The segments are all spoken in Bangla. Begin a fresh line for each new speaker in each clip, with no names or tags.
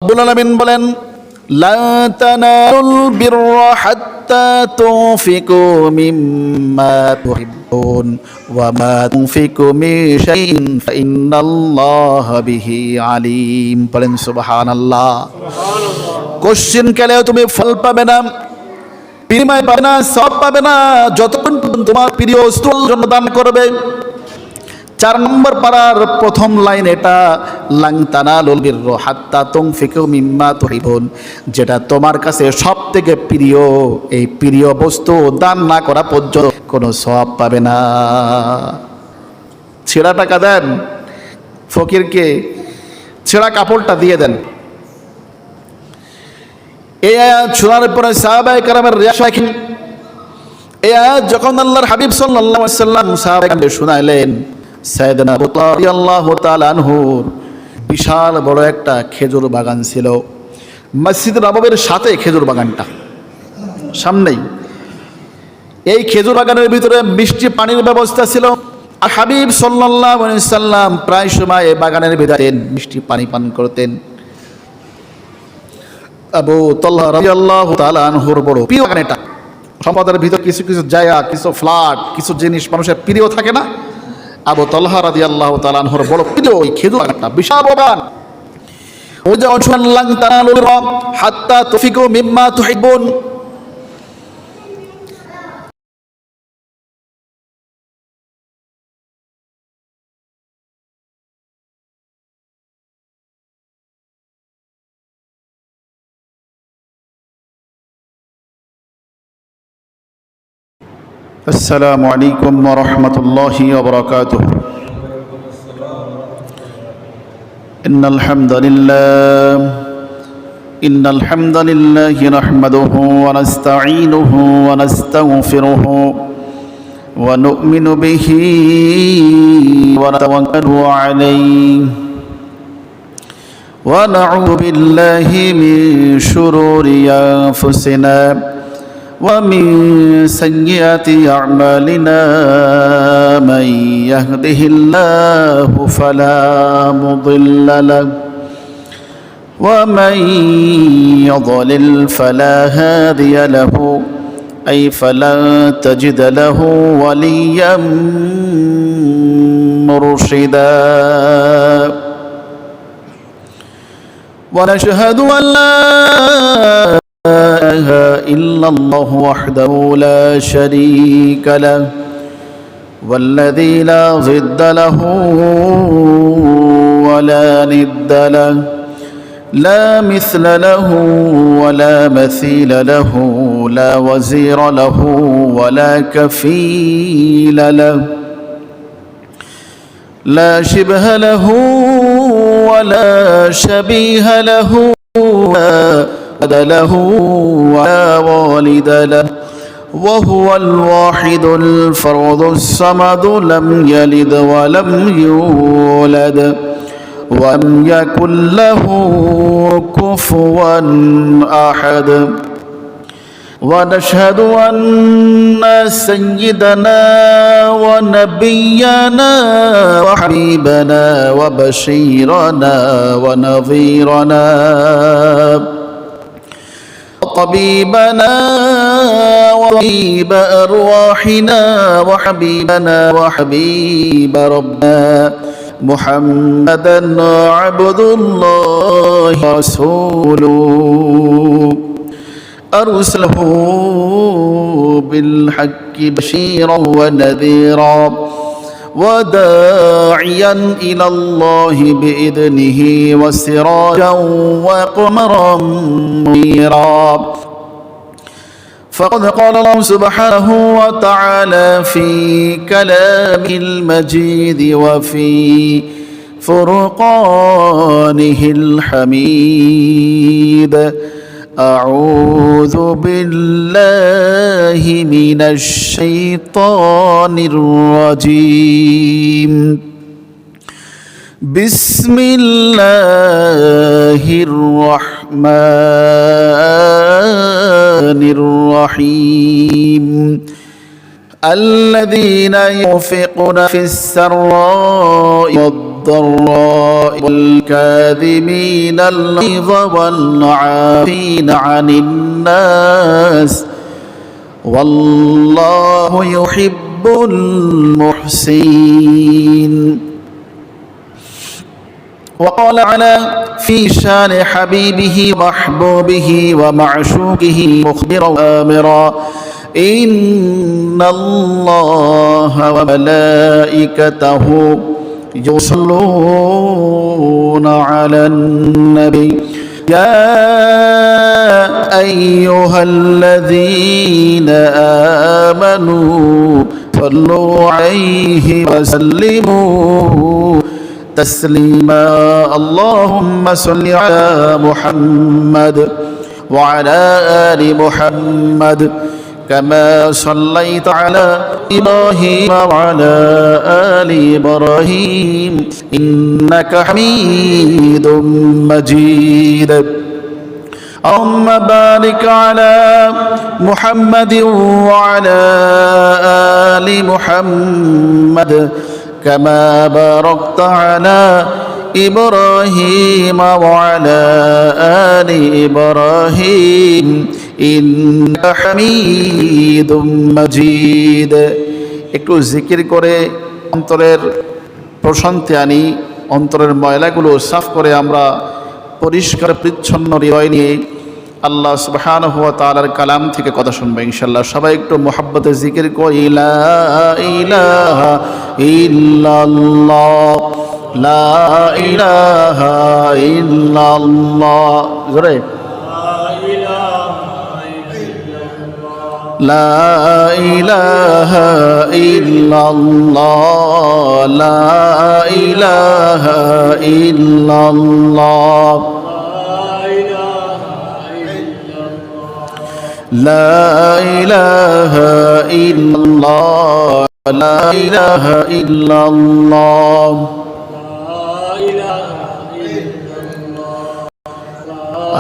রব্বুল আলামিন বলেন লা তানালুল বিররা হাত্তা তুনফিকু মিম্মা তুহিব্বুন ওয়া মা তুনফিকু মিন শাইইন ফাইন্নাল্লাহা বিহি আলিম। বলেন সুবহানাল্লাহ। কোশ্চেন কালেও তুমি ফল পাবে না, বিনিময় পাবে না, সওয়াব পাবে না যতক্ষণ পর্যন্ত তোমার প্রিয় বস্তুর জন্য দান করবে। 4 নম্বর পারার প্রথম লাইন এটা, লাং তানালুল বিররা হাত্তা তুনফিকু মিম্মা তুহিব্বুন, যেটা তোমার কাছে সবথেকে প্রিয় এই প্রিয় বস্তু দান না করা পর্যন্ত কোনো সওয়াব পাবে না। ছেঁড়া টাকা দেন ফকিরকে, ছেঁড়া কাপড়টা দিয়ে দেন। এই আয়াত শোনার পরে সাহাবায়ে কেরামের রিয়াকশন, এই আয়াত যখন আল্লাহর হাবিব সাল্লাল্লাহু আলাইহি ওয়াসাল্লাম সাহাবাকে শুনাইলেন, সাইয়েদনা আবু তালহা রাদিয়াল্লাহু তাআলা আনহুর বিশাল বড় একটা খেজুর বাগান ছিল। মসজিদ নববীর সাথে খেজুর বাগানটা সামনেই। এই খেজুর বাগানের ভিতরে মিষ্টি পানির ব্যবস্থা ছিল। আর হাবিব সাল্লাল্লাহু আলাইহি ওয়াসাল্লাম প্রায় সময় এই বাগানের ভিতরে মিষ্টি পানি পান করতেন। আবু তালহা রাদিয়াল্লাহু তাআলা আনহুর বড় প্রিয় বাগান এটা। সম্পদের ভিতর কিছু কিছু জায়গা, কিছু ফ্ল্যাট, কিছু জিনিস মানুষের প্রিয় থাকে না? আবু তালহা রাদিয়াল্লাহু তাআলা আনহুর বড় প্রিয় ওই খেজুর বাগানটা, বিশাল বাগান। ওই যে লাং তানালুল বিররা হাত্তা তুনফিকু মিম্মা তুহিব্বুন, আসসালামু আলাইকুম ওয়া রাহমাতুল্লাহি ওয়া বারাকাতুহু। ইন্নাল হামদালিল্লাহি নাহমাদুহু ওয়া নাস্তাঈনুহু ওয়া নাস্তাগফিরুহু ওয়া নু'মিনু বিহি ওয়া নাতাওয়াক্কালু আলাইহি ওয়া না'উযু বিল্লাহি মিন শুরুরি আনফুসিনা ومن سيئات أعمالنا من يهده الله فلا مضل له ومن يضلل فلا هادي له أي فلا تجد له وليا مرشدا ونشهد أن لا إله إلا الله وحده لا شريك له والذي لا ضد له ولا ند له لا مثل له ولا مثيل له لا وزير له ولا كفيل له لا شبه له ولا شبيه له له ولا والد له وهو الواحد الفرد الصمد لم يلد ولم يولد ولم يكن له كفوا أحد ونشهد أن سيدنا ونبينا وحبيبنا وبشيرنا ونظيرنا طبيبنا وطبيب أرواحنا وحبيبنا وحبيب ربنا محمدا عبد الله ورسوله أرسله بالحق بشيرا ونذيرا وداعيا إلى الله بإذنه وسراجا وقمرا منيرا فقد قال الله سبحانه وتعالى في كلامه المجيد وفي فرقانه الحميد أعوذ بالله من الشيطان الرجيم بسم الله الرحمن الرحيم الذين ينفقون في السراء والضراء الضراء والكاظمين الغيظ والعافين عن الناس والله يحب المحسنين. وقال على في شان حبيبه محبوبه ومعشوقه مخبرا وآمرا إن الله وملائكته يصلون على النبي يا أيها الذين آمنوا صلوا عليه وسلموا تسليما. اللهم صل على محمد وعلى آل محمد كما صليت على إبراهيم وعلى آل إبراهيم إنك حميد مجيد. اللهم بارك على محمد وعلى آل محمد كما باركت على إبراهيم وعلى آل إبراهيم إنك حميد مجيد. একটু জিকির করে অন্তরের প্রশান্তি আনি, অন্তরের ময়লাগুলো সাফ করে আমরা পরিষ্কার পরিচ্ছন্ন হৃদয় নিয়ে আল্লাহ সুবহানাহু ওয়া তাআলার কালাম থেকে কথা শুনবো ইনশাআল্লাহ। সবাই একটু মুহাব্বতে জিকির করি, লা ইলাহা ইল্লাল্লাহ লা ইলাহা ইল্লাল্লাহ। জোরে লা ইলাহা ইল্লাল্লাহ লা ইলাহা ইল্লাল্লাহ লা ইলাহা ইল্লাল্লাহ লা ইলাহা ইল্লাল্লাহ।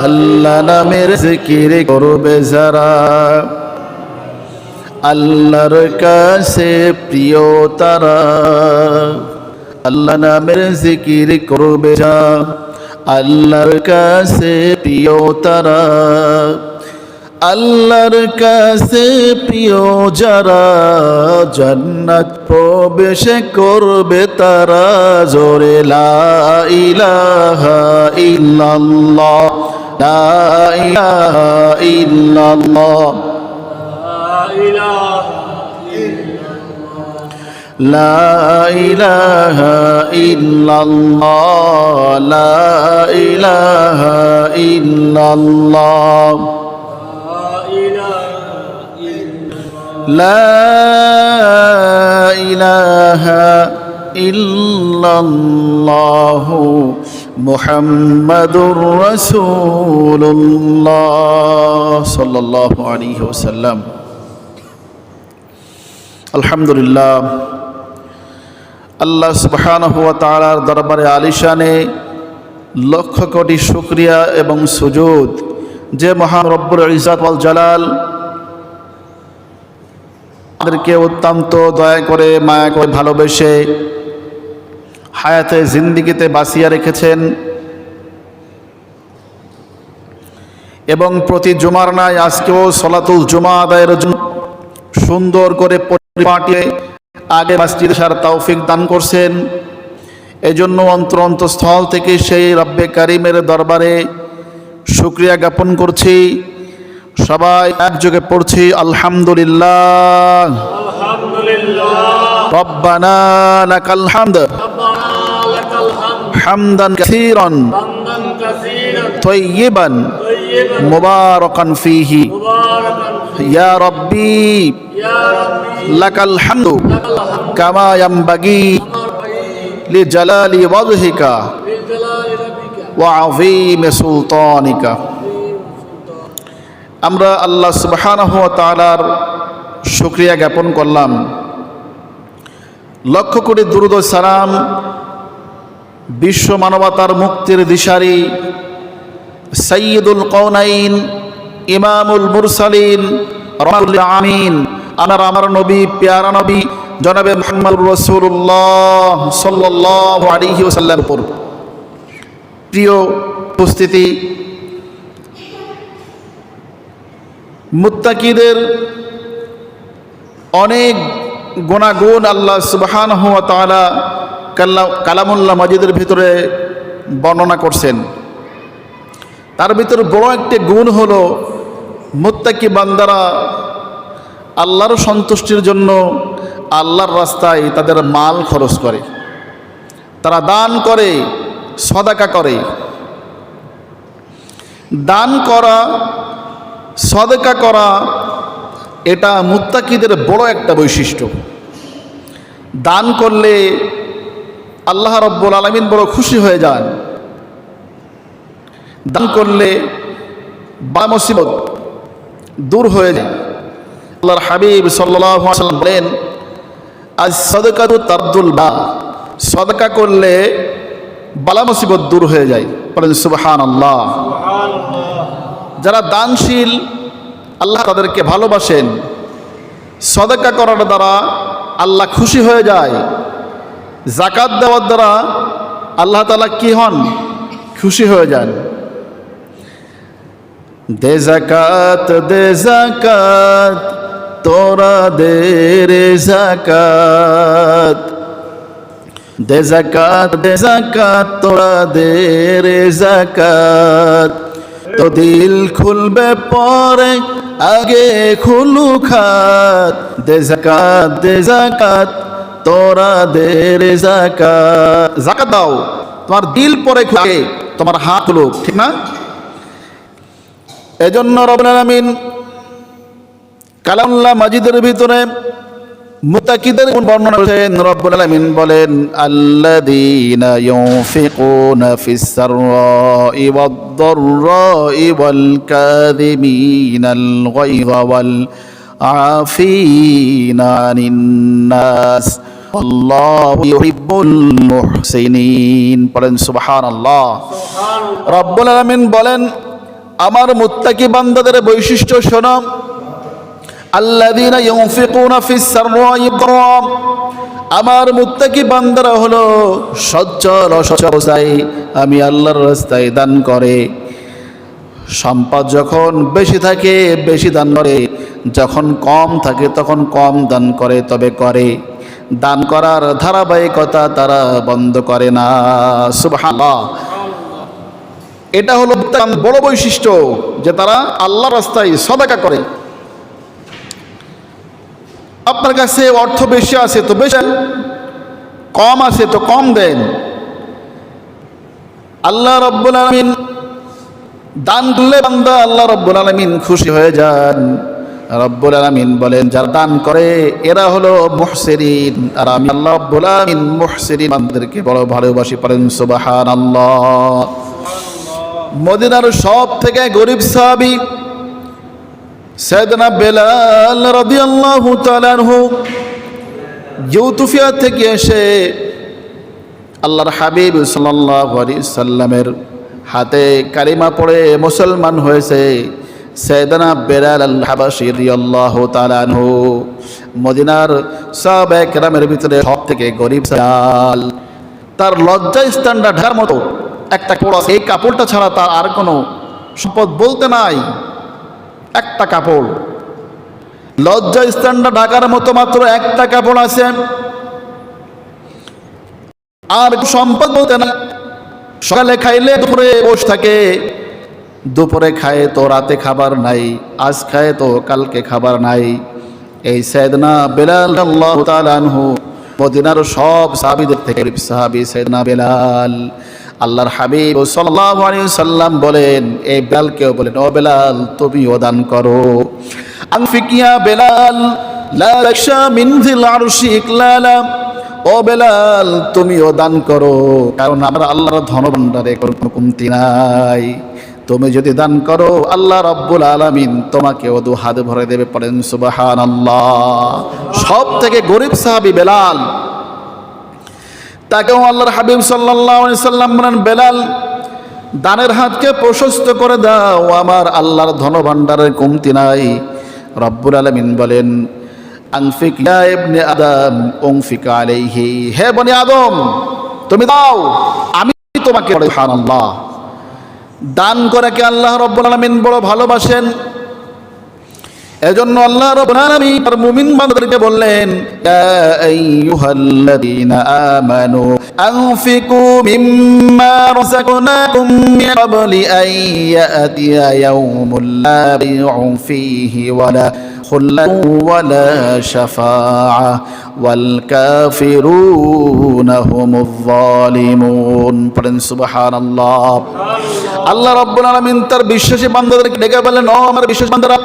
আল্লাহ নামের জিকির করবে যারা আল্লাহর কাছে প্রিয় তারা। আল্লাহ নামের জিকির করবে যারা আল্লাহর কাছে প্রিয় তারা। আল্লাহর কাছে প্রিয় যারা জান্নাত প্রবেশ করবে তারা। জোরে লা ইলাহা ইল্লাল্লাহ লা ইলাহা ইল্লাল্লাহ লা ইলাহা ইল্লাল্লাহ লা ইলাহা ইল্লাল্লাহ লা ইলাহা ইল্লাল্লাহ মুহাম্মাদুর রাসূলুল্লাহ সাল্লাল্লাহু আলাইহি ওয়াসাল্লাম। আলহামদুলিল্লাহ, আল্লাহ সুবহানাহু ওয়া তাআলার দরবারে আলিশানে লক্ষ কোটি শুকরিয়া এবং সুজুদ যে মহান রব্বুল ইজ্জত ওয়াল জালাল আমাদেরকে অত্যন্ত দয়া করে মায়া করে ভালোবেসে হায়াতে জিন্দিগিতে বাঁচিয়ে রেখেছেন এবং প্রতি জুমার ন্যায় আজকেও সলাতুল জুমা আদায়ের জন্য সুন্দর করে পরিপাটিয়ে আগে মসজিদে আসার তৌফিক দান করছেন। এজন্য অন্তরস্থল থেকে সেই রব্বে কারিমের দরবারে শুকরিয়া জ্ঞাপন করছি। সবাই একযোগে পড়ছি আলহামদুলিল্লাহ রব্বানা লাকাল হামদ হামদান কাসীরান তাইয়িবান মুবারাকান ফীহি ইয়া রাব্বি লাকাল হামদু কামা ইয়ানবাগি লিজালালি ওয়াজহিকা ওয়া আযীমি সুলতানিকা। আমরা আল্লাহ সুবহানাহু ওয়া তাআলার শুকরিয়া জ্ঞাপন করলাম। লক্ষ কোটি দুরূদ ও সালাম বিশ্ব মানবতার মুক্তির দিশারি সাইয়্যিদুল কাওনাইন ইমামুল মুরসালিন রাহমাতুল লিল আলামিন আমার নবী প্যারা নবী জনাবে মুহাম্মদুর রাসূলুল্লাহ সাল্লাল্লাহু আলাইহি ওয়াসাল্লামের উপর। প্রিয় উপস্থিতি, মুত্তাকিদের অনেক গুণাগুণ আল্লাহ সুবহানাহু ওয়া তাআলা কালামুল্লাহ মাজিদের ভিতরে বর্ণনা করছেন। তার ভিতরে বড় একটি গুণ হলো মুত্তাকি বান্দারা আল্লাহর সন্তুষ্টির জন্য আল্লাহর রাস্তায় তাদের মাল খরচ করে, তারা দান করে, সদাকা করে। দান করা, সদাকা করা এটা মুত্তাকিদের বড় একটা বৈশিষ্ট্য। দান করলে আল্লাহ রাব্বুল আলামিন বড় খুশি হয়ে যান। দান করলে বা মুসিবত দূর হয়ে যায়। আল্লাহর হাবিব সাল্লাল্লাহু আলাইহি ওয়াসাল্লাম বলেন, আজ সাদাকাতু তারদুল বা, সাদাকা করলে বালা মুসিবত দূর হয়ে যায়। বলেন সুবহানাল্লাহ। যারা দানশীল আল্লাহ তাদেরকে ভালোবাসেন। সাদাকা করার দ্বারা আল্লাহ খুশি হয়ে যায়। যাকাত দেওয়ার দ্বারা আল্লাহ তাআলা কি হন? খুশি হয়ে যান। দে যাকাত, দে যাকাত, তোরা দে রে যাকাত, দে যাকাত, দে যাকাত, তোরা দে রে যাকাত, তো দিল খুলবে পরে আগে খুলু খাত, দে যাকাত, দে যাকাত, তোরা দে রে যাকাত। যাকাত দাও, তোমার দিল পরে খুলে তোমার হাত খুলুক, ঠিক না? এজন্য রব্বুল আলামিন কালামুল্লাহ মাজিদের ভিতরে মুত্তাকিদের বর্ণনা করেছেন। রব্বুল আলামিন বলেন, আল্লাযীনা ইউনফিকুনা ফিস সাররাই ওয়াদ দাররাই ওয়াল কাযিমিনাল গায়যা ওয়াল আফিনা আনিন নাস আল্লাহু ইউহিব্বুল মুহসিনিন। পড়েন সুবহানাল্লাহ। রব্বুল আলামিন বলেন, আমার মুত্তাকি বান্দাদের বৈশিষ্ট্য শোনো। আল্লাযীনা ইউনফিকুনা ফিস সাররাই ওয়াদ দাররা, আমার মুত্তাকি বান্দারা হলো সচ্ছল অবস্থায় আমি আল্লাহর রাস্তায় দান করে। সম্পদ যখন বেশি থাকে বেশি দান করে, যখন কম থাকে তখন কম দান করে। তবে করে, দান করার ধারাবাহিকতা তারা বন্ধ করে না। সুবহানাল্লাহ। এটা হলো বড় বৈশিষ্ট্য যে তারা আল্লাহর রাস্তায় সদাকা করে। আপনার কাছে অর্থ বেশি আছে তো বেশি, কম আছে তো কম দেন। আল্লাহ রাব্বুল আলামিন দান করলে বান্দা আল্লাহ রাব্বুল আলামিন খুশি হয়ে যান। রাব্বুল আলামিন বলেন, যারা দান করে এরা হলো মুহসিনিন, আর আমি আল্লাহ রাব্বুল আলামিন মুহসিনিন বান্দাদেরকে বড় ভালোবাসি। পড়েন সুবহানাল্লাহ। মদিনার সব থেকে গরিব সাহাবী সাইয়েদনা বেলাল রাদিয়াল্লাহু তাআলা আনহু ইউতুফিয়া থেকে এসে আল্লাহর হাবিব সাল্লাল্লাহু আলাইহি সাল্লামের হাতে কালিমা পড়ে মুসলমান হয়েছে। সাইয়েদনা বেলাল আল হাবাশী রাদিয়াল্লাহু তাআলা আনহু মদিনার সাহাবায়ে কেরামের ভিতরে সব থেকে গরিব সাল। তার লজ্জা স্থানটা ঢাকার মতো একটা কাপড় আছে, এই কাপড়টা ছাড়া তার আর কোনো সম্পদ বলতে নাই। একটা কাপড়, লজ্জা স্থানটা ঢাকার মতো মাত্র একটা কাপড় আছে, আর সম্পদ বলতে না। সকালে খাইলে দুপুরে বসে থাকে, দুপুরে খায় তো রাতে খাবার নাই, আজ খায় তো কালকে খাবার নাই। এই সাইয়েদনা বেলাল রাদিয়াল্লাহু তাআলা আনহু মদিনার সব সাহাবীদের থেকে গরিব সাহাবী সাইয়েদনা বেলাল। আল্লাহর হাবিব সাল্লাল্লাহু আলাইহি সাল্লাম বলেন, এই বেলালকেও বলেন, ও বেলাল তুমিও দান করো। আনফিকিয়া বেলাল লা ইয়াখশা মিন যিল আরশি ইকলালা, ও বেলাল তুমিও দান করো, কারণ আমরা আল্লাহর ধনভাণ্ডারে কোনো কমতি নাই। তুমি যদি দান করো আল্লাহ রাব্বুল আলামিন তোমাকেও দু হাত ভরে দেবে। পড়েন সুবহানাল্লাহ। সব থেকে গরিব সাহাবী বেলাল, তাকেও আল্লাহর হাবিব সাল্লাল্লাহু আলাইহি সাল্লাম বলেন, বেলাল দানের হাতকে প্রশস্ত করে দাও, আমার আল্লাহর ধনভাণ্ডারের কমতি নাই। রব্বুল আলামিন বলেন, আনফিক ইয়া ইবনে আদম উনফিক আলাইহি, হে বনি আদম তুমি দাও আমি তোমাকে। সুবহানাল্লাহ। দান করে কে আল্লাহ রাব্বুল আলামিন বড় ভালোবাসেন। এজন্য আল্লাহ রাব্বুল আলামিন তার মুমিন বান্দাদেরকে বললেন, ইয়া আইয়ুহাল্লাযীনা আমানু আনফিকু মিম্মা রাযাকনাকুম মিন ক্বাবলি আন ইয়াতিয়া ইয়াউমুল লা বাইউন ফীহি ওয়ালা খুল্লাতুন ওয়ালা শাফাআহ ওয়াল কাফিরুনা হুমুয যালিমুন। পড়েন সুবহানাল্লাহ। আল্লাহ রাব্বুল আলামিন তার বিশ্বাসী বান্দাদেরকে ডেকে বলেন, ও আমার বিশ্বাসী বান্দারা,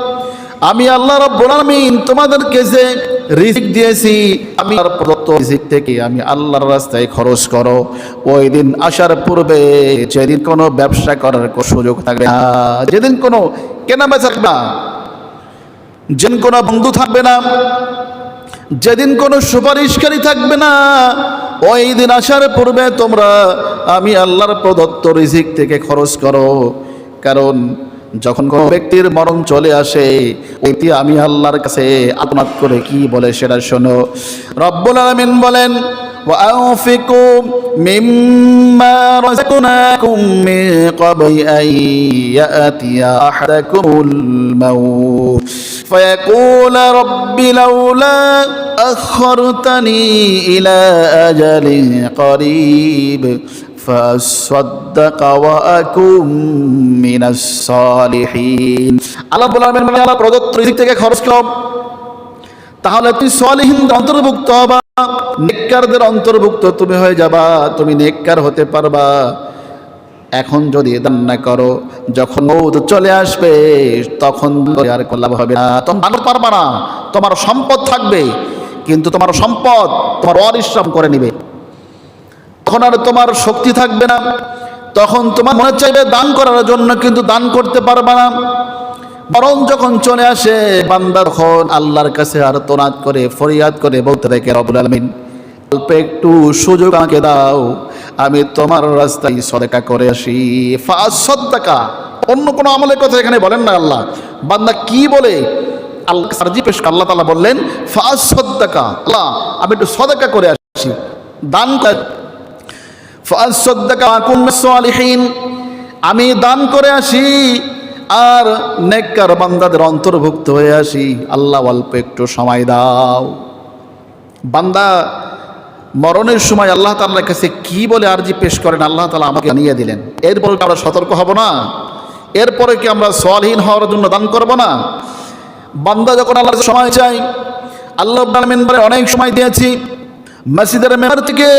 আমি আল্লাহ রাব্বুল আলামিন তোমাদেরকে যে রিজিক দিয়েছি, আমি আর প্রদত্ত রিজিক থেকে আমি আল্লাহর রাস্তায় খরচ করো। ওই দিন আসার পূর্বে যেদিন কোনো ব্যবসা করার সুযোগ থাকবে না, যেদিন কোনো কেনা বেচা থাকবে না, যেদিন কোনো বন্ধু থাকবে না, যেদিন কোনো সুপারিশকারী থাকবে না, ওই দিন আসার পূর্বে তোমরা আমি আল্লাহর প্রদত্ত রিজিক থেকে খরচ করো। কারণ যখন কোনো ব্যক্তির মরণ চলে আসে, ওইটি আমি আল্লাহর কাছে আপনাত করে কি বলে সেটা শোনো। রব্বুল আলামিন বলেন, ওয়া আনফিকু মিম্মা রাযাকনাকুম মিন ক্বাবলি আন ইয়াতিয়া আহাদাকুমুল মাউত ফায়াকুলা রাব্বি লাউলা আখখারতানি ইলা আজালিন করিব ফাসাদদাকা ওয়া আকুম মিনাস সালিহিন। আল্লাহ বলেন, আল্লাহ প্রদত্ত রিজিক থেকে খরচ করো, তাহলে তুমি সালিহিনদের অন্তর্ভুক্ত হবা, নেককারদের অন্তর্ভুক্ত তুমি হয়ে যাবা, তুমি নেককার হতে পারবা। এখন যদি দান না করো, যখন মউত চলে আসবে তখন আর লাভ হবে না, তখন দান পারবা না। তোমার সম্পদ থাকবে, কিন্তু তোমার সম্পদ তোমার অরিশ্রম করে নিবে। তখন আর তোমার শক্তি থাকবে না, তখন তোমার মনে চাইবে দান করার জন্য, কিন্তু দান করতে পারবে না। বরং যখন চলে আসে বান্দা, তখন আল্লাহর কাছে আর তোনাত করে ফরিয়াদ করে বলতে থাকে, রব্বুল আলামিন অল্প একটু সুযোগ আমাকে দাও, আমি তোমার রাস্তায় সদকা করে আসি। ফাসাদদাকা, অন্য কোনো আমলের কথা এখানে বলেন না আল্লাহ। বান্দা কি বলে আল্লাহ সার্জি পেশ, আল্লাহ তাআলা বললেন ফাসাদদাকা, আল্লাহ আমি একটু সদকা করে আসি, দান করে। ফাসাদদাকা আকুম মিনাস সালিহিন, আমি দান করে আসি আর নেককার বান্দাদের অন্তর্ভুক্ত হয়ে আসি। আল্লাহ অল্প একটু সময় দাও। বান্দা মরণের সময় আল্লাহ তাআলার কাছে কি বলে আরজি পেশ করেন, আল্লাহ তাআলা আমাকে জানিয়ে দিলেন। এরপরে কি আমরা সতর্ক হব না? এরপরে কি আমরা সালিহিন হওয়ার জন্য দান করব না? বান্দা যখন আল্লাহর সময় চাই, আল্লাহ রাব্বুল আলামিন বলে অনেক সময় দিয়েছি, মসজিদের মেম্বার থেকে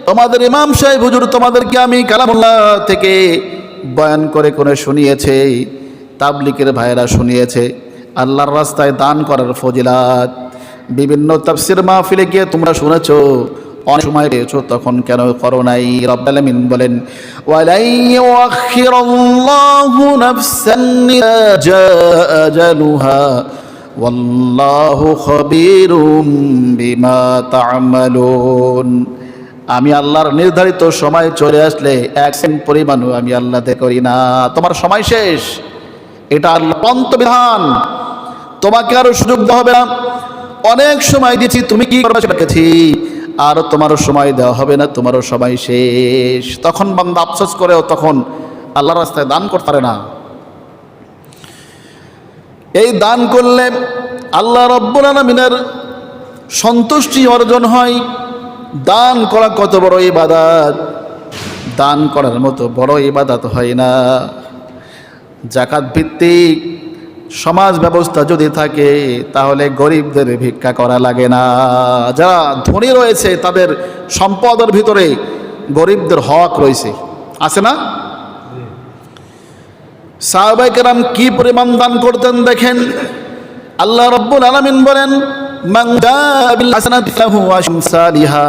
তোমাদের ইমাম সাহেব হুজুর তোমাদেরকে আমি কালামুল্লাহ থেকে বয়ান করে করে শুনিয়েছে, তাবলিগের ভাইরা শুনিয়েছে আল্লাহর রাস্তায় দান করার ফজিলাত। বিভিন্ন তাফসীর মাহফিলে গিয়ে তোমরা শুনেছো, অনেক সময় পেয়েছো, তখন কেন করো নাই? রব্বুল আলামিন বলেন, ওয়ালাই ইউআখিরুল্লাহু নাফসান ইযা জাআ আজালুহা ওয়াল্লাহু খাবীরুম বিমা তা'মালুন। আমি আল্লাহর নির্ধারিত সময় চলে আসলে এক সেকেন্ড পরিমাণও আমি আল্লাহ তে করি না। তোমার সময় শেষ, এটা আল্লাহর পন্তবিধান, তোমাকে আরো সুযোগ দেওয়া হবে না। অনেক সময় দিয়েছি, তুমি কি করবে সেটা দেখেছি, আর তোমারও সময় দেওয়া হবে না, তোমারও সময় শেষ। তখন বান্দা আফসোস করেও তখন আল্লাহর রাস্তায় দান করতে পারে না। এই দান করলে আল্লাহ রাব্বুল আলামিনের সন্তুষ্টি অর্জন হয়। দান করা কত বড় ইবাদত, দান করার মতো বড় ইবাদত হয় না। যাকাত ভিত্তিক সমাজ ব্যবস্থা যদি থাকে, তাহলে গরিবদের ভিক্ষা করা লাগে না। যারা ধনী রয়েছে তাদের সম্পদের ভিতরে গরিবদের হক রয়েছে, আছে না? সাহাবায়ে কেরাম কি পরিমাণ দান করতেন দেখেন। আল্লাহ রাব্বুল আলামিন বলেন, মান জাআ বিল হাসানাতি ফালাহু আশরু আমসালিহা।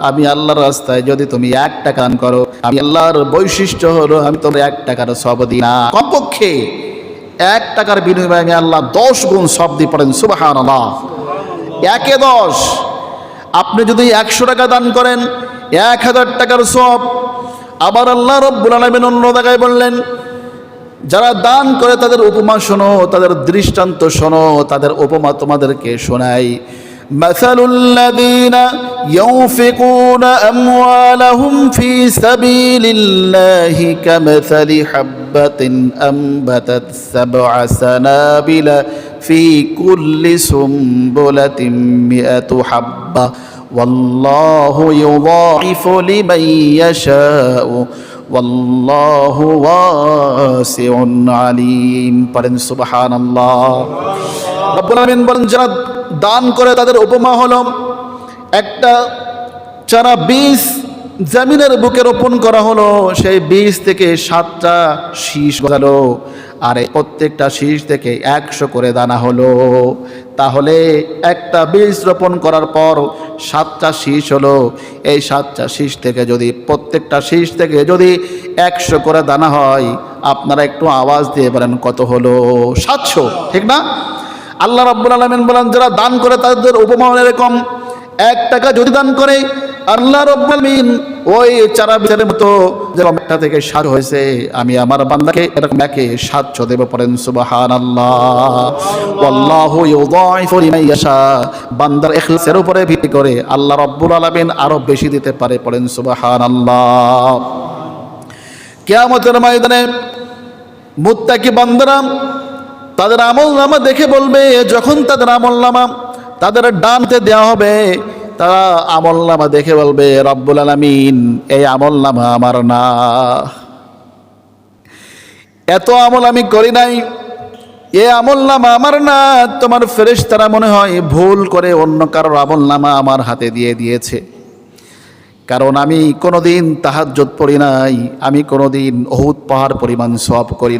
আমি আল্লাহর রাস্তায় যদি তুমি 1 টাকা দান করো, আমি আল্লাহর বৈশিষ্ট্য হলো আমি তোমার 1 টাকার সওয়াব দিই না, কমপক্ষে 1 টাকার বিনিময়ে আমি আল্লাহ 10 গুণ সওয়াব দিই। পড়েন সুবহানাল্লাহ। 1 এ 10। আপনি যদি 100 টাকা দান করেন 1000 টাকার সওয়াব। আবার আল্লাহ রাব্বুল আলামিন অন্য জায়গায় বললেন, যারা দান করে তাদের উপমা শোনো, তাদের দৃষ্টান্ত শোনো, তাদের উপমা তোমাদেরকে শোনাই। মাসালুল্লাযীনা ইউনফিকুনা আমওয়ালাহুম ফি সাবিলিল্লাহি কামাসালি হাববাতিন আমবাতাত সাবআ সানাবিলা ফি কুল্লি সুমবুলাতিন মিআতু হাব্বা ওয়াল্লাহু ইউযাইফু লিমান ইয়াশাউ ওয়াল্লাহু ওয়াসিউন আলিম। পড়েন সুবহানাল্লাহ। রব্বুল আলামিন বলেন, যারা দান করে তাদের উপমা হলো একটা চারা বীজ জমিনের বুকে রোপণ করা হলো, সেই বীজ থেকে 7টা শীষ গজালো, আর প্রত্যেকটা শীষ থেকে 100 করে দানা হলো। তাহলে একটা বীজ রোপণ করার পর 7টা শীষ হলো। এই 7টা শীষ থেকে যদি প্রত্যেকটা শীষ থেকে যদি 100 করে দানা হয়, আপনারা একটু আওয়াজ দিয়ে বলেন কত হলো? 700, ঠিক না? আল্লাহ রাব্বুল আলামিন বলেন, যারা দান করে তাদের উপমা এরকম। 1 টাকা যদি দান করে, আল্লাহ রাব্বুল আলামিন ওই চারা বীজের মতো যেরকম একটা থেকে 7 হয়েছে, আমি আমার বান্দাকে এরকম একে 700 দেব। পড়েন সুবহানাল্লাহ। ওয়াল্লাহু ইউযাইফু লিমান ইয়াশা। বান্দার ইখলাসের উপরে ভিত্তি করে আল্লাহ রাব্বুল আলামিন আরো বেশি দিতে পারে। পড়েন সুবহানাল্লাহ। কিয়ামতের ময়দানে মুত্তাকি বান্দারা তাদের আমলনামা দেখে বলবে, যখন তাদের আমলনামা তাদের ডানতে দেওয়া হবে, তারা আমলনামা দেখে বলবে, রব্বুল আলামিন এই আমলনামা আমার না, এত আমল আমি করি নাই, এই আমলনামা আমার না। তোমার ফেরেশতারা মনে হয় ভুল করে অন্য কারোর আমলনামা আমার হাতে দিয়ে দিয়েছে, কারণ আমি কোনোদিন তাহাজ্জুদ পড়ি নাই, আমি কোনোদিন উহুদ পাহাড় পরিমাণ সওয়াব করি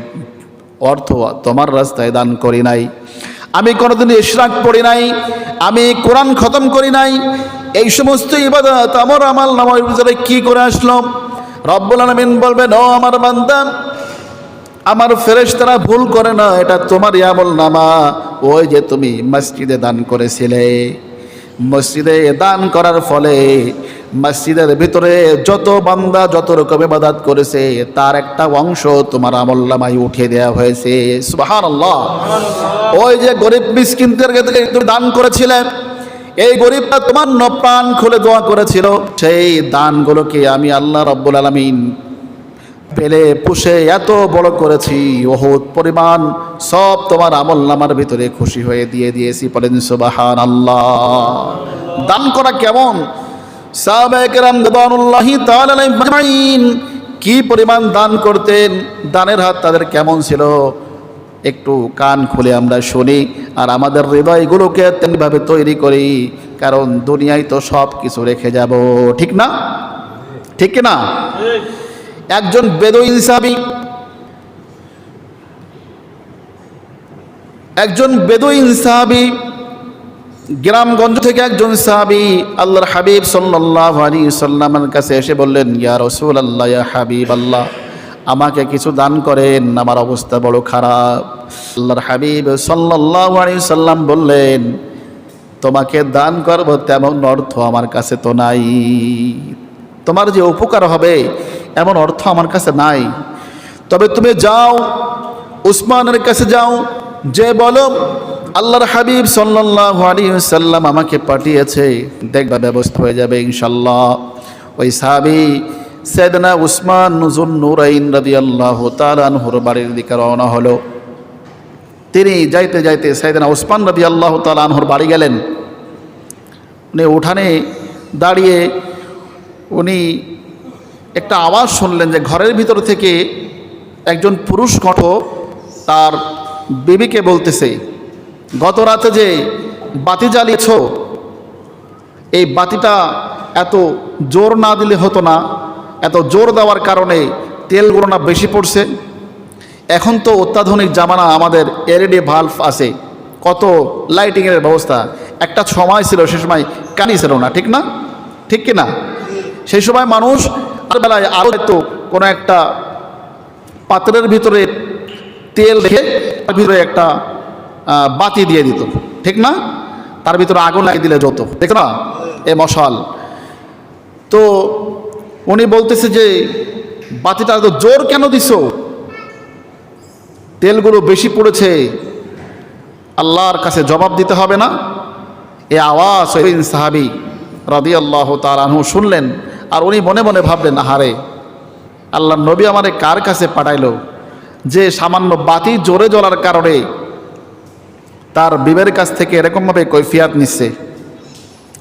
অর্থ তোমার রাস্তায় দান করি নাই, আমি কোনোদিন ইশরাক পড়ি নাই, আমি কোরআন খতম করি নাই। এই সমস্ত ইবাদত আমার আমলনামার ভিতরে কি করে আসলো? রব্বুল আলামিন বলবেন, ও আমার বান্দা, আমার ফেরেশতারা ভুল করে না, এটা তোমারই আমলনামা। ওই যে তুমি মসজিদে দান করেছিলে, মসজিদে দান করার ফলে মসজিদের ভিতরে যত বান্দা যত রকম ইবাদত করেছে, তার একটা অংশ তোমার আমলনামায় উঠে দেওয়া হয়েছে। সুবহানাল্লাহ। ওই যে গরিব মিসকিনদেরকে তুমি দান করেছিলে, এই গরিবটা তোমার প্রাণ খুলে দোয়া করেছিল, সেই দানগুলোকে আমি আল্লাহ রাব্বুল আলামিন পেলে পুষে এত বড় করেছি, উহুদ পরিমাণ সব তোমার আমলনামার ভিতরে খুশি হয়ে দিয়ে দিয়েছি। বলেন সুবহানাল্লাহ। দান করা কেমন? সাহাবায়ে কেরাম রাদিয়াল্লাহু তাআলা আলাইহিম আজমাইন কি পরিমাণ দান করতেন, দানের হাত তাদের কেমন ছিল, একটু কান খুলে আমরা শুনি আর আমাদের হৃদয়গুলোকে তেমনিভাবে তৈরি করি, কারণ দুনিয়ায় তো সব কিছু রেখে যাব, ঠিক না? ঠিক না? একজন বেদুইন সাহাবী, একজন বেদুইন সাহাবী, গ্রামগঞ্জ থেকে একজন সাহাবী আল্লাহর হাবিব সাল্লাল্লাহু আলাইহি সাল্লামের কাছে এসে বললেন, ইয়া রাসূলুল্লাহ, ইয়া হাবিবাল্লাহ, আমাকে কিছু দান করেন, আমার অবস্থা বড় খারাপ। আল্লাহর হাবিব সাল্লাল্লাহু আলাইহি সাল্লাম বললেন, তোমাকে দান করব তেমন অর্থ আমার কাছে তো নাই, তোমার যে উপকার হবে এমন অর্থ আমার কাছে নাই। তবে তুমি যাও, উসমানের কাছে যাও, যে বলো আল্লাহর হাবিব সাল্লাল্লাহু আলাইহি সাল্লাম আমাকে পাঠিয়েছে, দেখবা ব্যবস্থা হয়ে যাবে ইনশাআল্লাহ। ওই সাহাবী সাইয়েদনা উসমান যুন নূরাইন রাদিয়াল্লাহু তাআলা আনহুর বাড়ির দিকে রওনা হলো। তিনি যাইতে যাইতে সাইয়েদনা উসমান রাদিয়াল্লাহু তাআলা আনহুর বাড়ি গেলেন। উনি উঠানে দাঁড়িয়ে উনি একটা আওয়াজ শুনলেন যে ঘরের ভিতর থেকে একজন পুরুষ কণ্ঠ তার বিবিকে বলতেছে, গত রাতে যে বাতি জ্বালিয়েছ, এই বাতিটা এত জোর না দিলে হতো না, এত জোর দেওয়ার কারণে তেলগুলো না বেশি পড়ছে। এখন তো অত্যাধুনিক জামানা, আমাদের এলইডি বাল্ব আছে, কত লাইটিংয়ের ব্যবস্থা। একটা সময় ছিল, সে সময় কানি ছিল না, ঠিক না? ঠিক কি না? সেই সময় মানুষ আর বেলায় আলো তো কোনো একটা পাত্রের ভিতরে তেল রেখে তার ভিতরে একটা বাতি দিয়ে দিত, ঠিক না? তার ভিতরে আগুন লাগিয়ে দিলে যত, দেখ না, এ মশাল। তো উনি বলতেছে যে বাতিটা এত জোর কেন দিছো? তেলগুলো বেশি পড়েছে, আল্লাহর কাছে জবাব দিতে হবে না? এ আওয়াজ সাহাবী রাদিয়াল্লাহু তাআলা আনহু শুনলেন, আর উনি মনে মনে ভাবলেন, আহারে, আল্লাহর নবী আমারে কার কাছে পাঠাইলো যে সামান্য বাতি জোরে জ্বলার কারণে তার বিবের কাছ থেকে এরকমভাবে কৈফিয়াত নিচ্ছে।